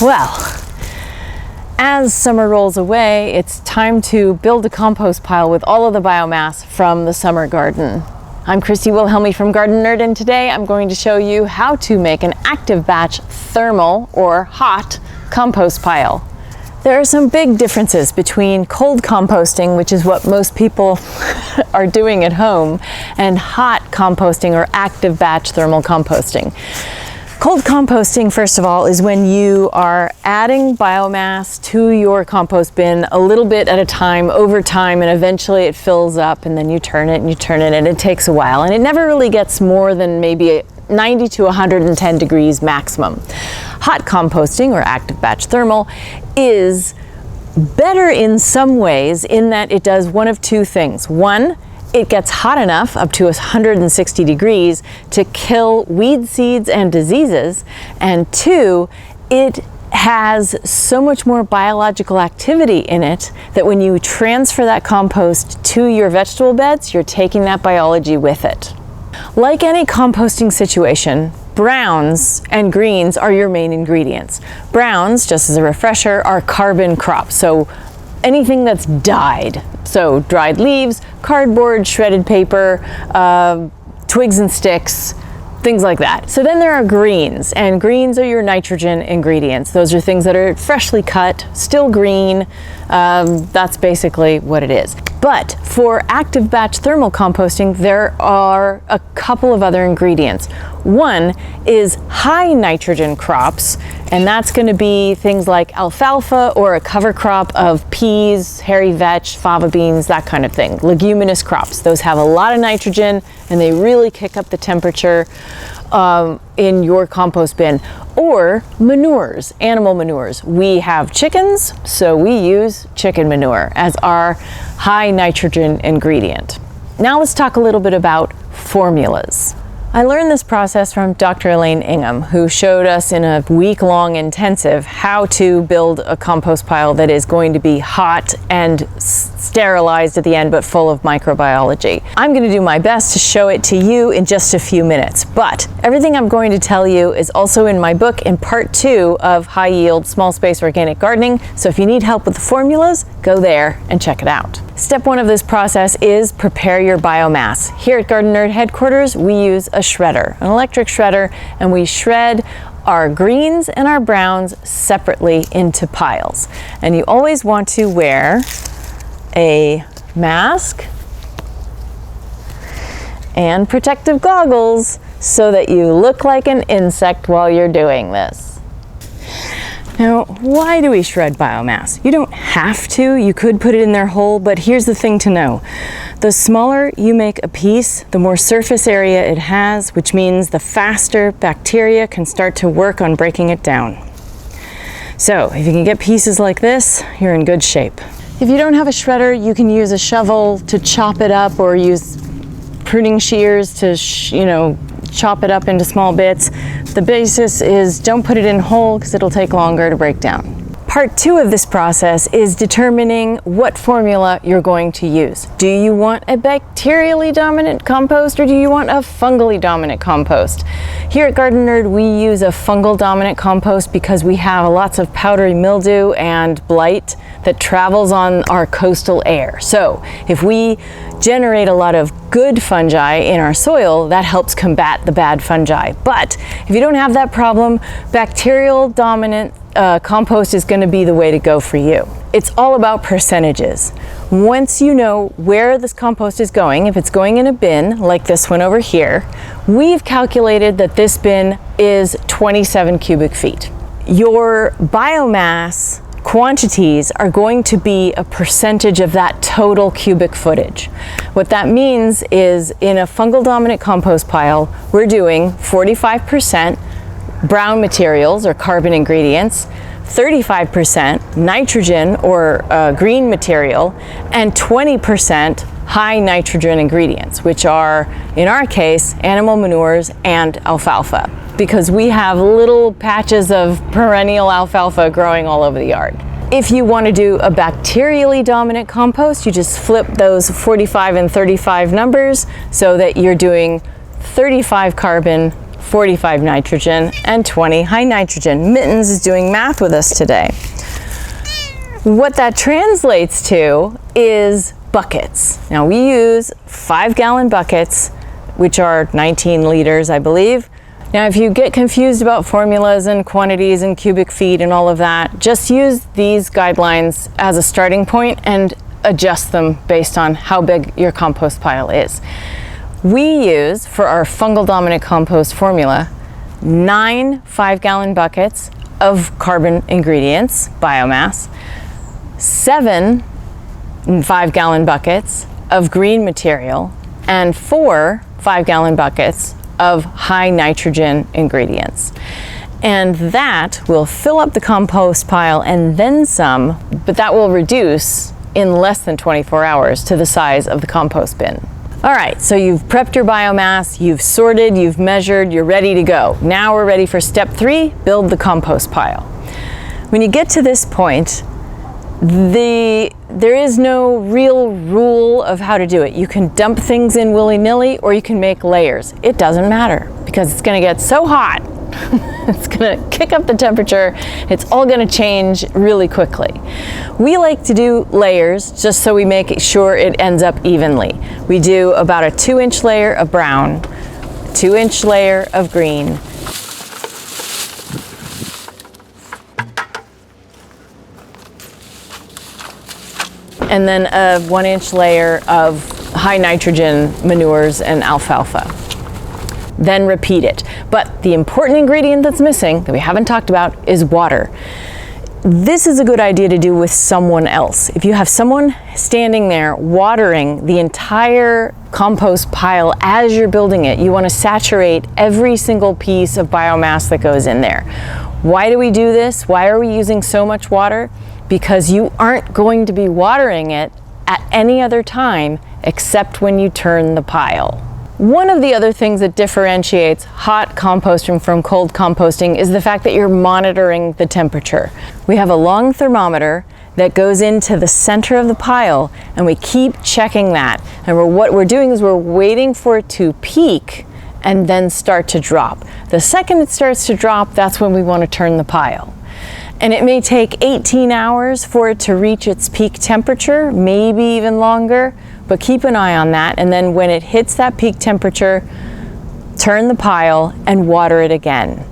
Well, as summer rolls away, it's time to build a compost pile with all of the biomass from the summer garden. I'm Christy Wilhelmi from Gardenerd, and today I'm going to show you how to make an active batch thermal or hot compost pile. There are some big differences between cold composting, which is what most people are doing at home, and hot composting or active batch thermal composting. Cold composting, first of all, is when you are adding biomass to your compost bin a little bit at a time, over time, and eventually it fills up, and then you turn it and you turn it, and it takes a while. And it never really gets more than maybe 90 to 110 degrees maximum. Hot composting, or active batch thermal, is better in some ways in that it does one of two things. One, it gets hot enough, up to 160 degrees, to kill weed seeds and diseases. And two, it has so much more biological activity in it that when you transfer that compost to your vegetable beds, you're taking that biology with it. Like any composting situation, browns and greens are your main ingredients. Browns, just as a refresher, are carbon crops. So anything that's dyed, so dried leaves, cardboard, shredded paper, twigs and sticks, things like that. So then there are greens, and greens are your nitrogen ingredients. Those are things that are freshly cut, still green. That's basically what it is. But for active batch thermal composting, there are a couple of other ingredients. One is high nitrogen crops, and that's going to be things like alfalfa or a cover crop of peas, hairy vetch, fava beans, that kind of thing. Leguminous crops. Those have a lot of nitrogen and they really kick up the temperature in your compost bin. Or manures, animal manures. We have chickens, so we use chicken manure as our high nitrogen ingredient. Now let's talk a little bit about formulas. I learned this process from Dr. Elaine Ingham, who showed us in a week-long intensive how to build a compost pile that is going to be hot and sterilized at the end, but full of microbiology. I'm going to do my best to show it to you in just a few minutes, but everything I'm going to tell you is also in my book in part 2 of High Yield Small Space Organic Gardening, so if you need help with the formulas, go there and check it out. Step 1 of this process is prepare your biomass. Here at Gardenerd headquarters, we use a shredder, an electric shredder, and we shred our greens and our browns separately into piles. And you always want to wear a mask and protective goggles so that you look like an insect while you're doing this. Now, why do we shred biomass? You don't have to. You could put it in there whole, but here's the thing to know. The smaller you make a piece, the more surface area it has, which means the faster bacteria can start to work on breaking it down. So, if you can get pieces like this, you're in good shape. If you don't have a shredder, you can use a shovel to chop it up, or use pruning shears to, chop it up into small bits. The basis is don't put it in whole because it'll take longer to break down. Part 2 of this process is determining what formula you're going to use. Do you want a bacterially dominant compost, or do you want a fungally dominant compost? Here at Gardenerd, we use a fungal dominant compost because we have lots of powdery mildew and blight that travels on our coastal air. So if we generate a lot of good fungi in our soil, that helps combat the bad fungi. But if you don't have that problem, bacterial dominant compost is going to be the way to go for you. It's all about percentages. Once you know where this compost is going, if it's going in a bin like this one over here, we've calculated that this bin is 27 cubic feet. Your biomass quantities are going to be a percentage of that total cubic footage. What that means is in a fungal dominant compost pile, we're doing 45% brown materials or carbon ingredients, 35% nitrogen or green material, and 20% high nitrogen ingredients, which are, in our case, animal manures and alfalfa, because we have little patches of perennial alfalfa growing all over the yard. If you want to do a bacterially dominant compost, you just flip those 45 and 35 numbers so that you're doing 35 carbon, 45 nitrogen, and 20 high nitrogen. Mittens is doing math with us today. What that translates to is buckets. Now we use 5-gallon buckets, which are 19 liters, I believe. Now, if you get confused about formulas and quantities and cubic feet and all of that, just use these guidelines as a starting point and adjust them based on how big your compost pile is. We use, for our fungal dominant compost formula, 9 5-gallon buckets of carbon ingredients, biomass, 7 5-gallon buckets of green material, and 4 5-gallon buckets of high nitrogen ingredients. And that will fill up the compost pile and then some, but that will reduce in less than 24 hours to the size of the compost bin. All right, so you've prepped your biomass, you've sorted, you've measured, you're ready to go. Now we're ready for step 3, build the compost pile. When you get to this point, there is no real rule of how to do it. You can dump things in willy-nilly or you can make layers. It doesn't matter because it's gonna get so hot. It's gonna kick up the temperature. It's all gonna change really quickly. We like to do layers just so we make sure it ends up evenly. We do about a 2-inch layer of brown, 2-inch layer of green, and then a 1-inch layer of high nitrogen manures and alfalfa. Then repeat it. But the important ingredient that's missing, that we haven't talked about, is water. This is a good idea to do with someone else. If you have someone standing there watering the entire compost pile as you're building it, you want to saturate every single piece of biomass that goes in there. Why do we do this? Why are we using so much water? Because you aren't going to be watering it at any other time except when you turn the pile. One of the other things that differentiates hot composting from cold composting is the fact that you're monitoring the temperature. We have a long thermometer that goes into the center of the pile and we keep checking that. And what we're doing is we're waiting for it to peak and then start to drop. The second it starts to drop, that's when we want to turn the pile. And it may take 18 hours for it to reach its peak temperature, maybe even longer, but keep an eye on that. And then when it hits that peak temperature, turn the pile and water it again.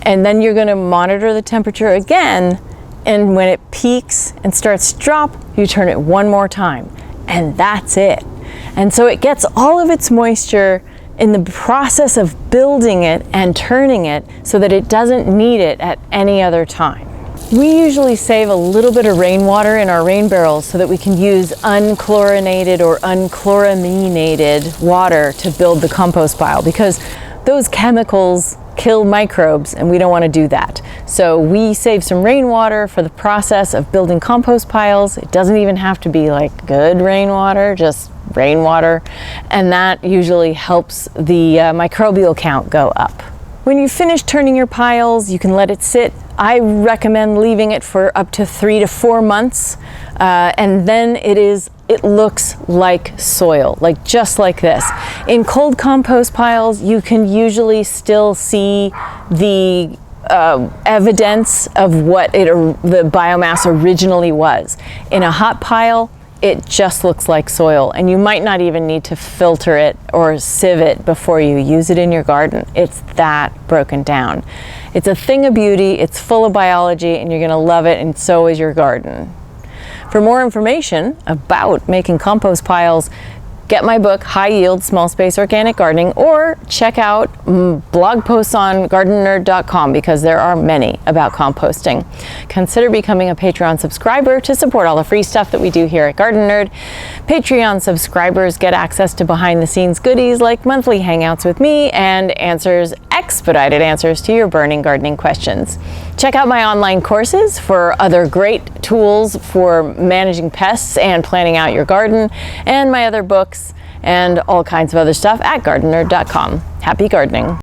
And then you're gonna monitor the temperature again, and when it peaks and starts to drop, you turn it one more time, and that's it. And so it gets all of its moisture in the process of building it and turning it so that it doesn't need it at any other time. We usually save a little bit of rainwater in our rain barrels so that we can use unchlorinated or unchloraminated water to build the compost pile, because those chemicals kill microbes and we don't want to do that. So we save some rainwater for the process of building compost piles. It doesn't even have to be like good rainwater, just rainwater, and that usually helps the microbial count go up. When you finish turning your piles, you can let it sit. I recommend leaving it for up to 3 to 4 months, and then it looks like soil, like just like this. In cold compost piles, you can usually still see the evidence of what the biomass originally was. In a hot pile, it just looks like soil, and you might not even need to filter it or sieve it before you use it in your garden. It's that broken down. It's a thing of beauty, it's full of biology, and you're gonna love it, and so is your garden. For more information about making compost piles, get my book, High Yield Small Space Organic Gardening, or check out blog posts on gardenerd.com, because there are many about composting. Consider becoming a Patreon subscriber to support all the free stuff that we do here at Gardenerd. Patreon subscribers get access to behind the scenes goodies like monthly hangouts with me and expedited answers to your burning gardening questions. Check out my online courses for other great tools for managing pests and planning out your garden, and my other books and all kinds of other stuff at gardenerd.com. Happy gardening.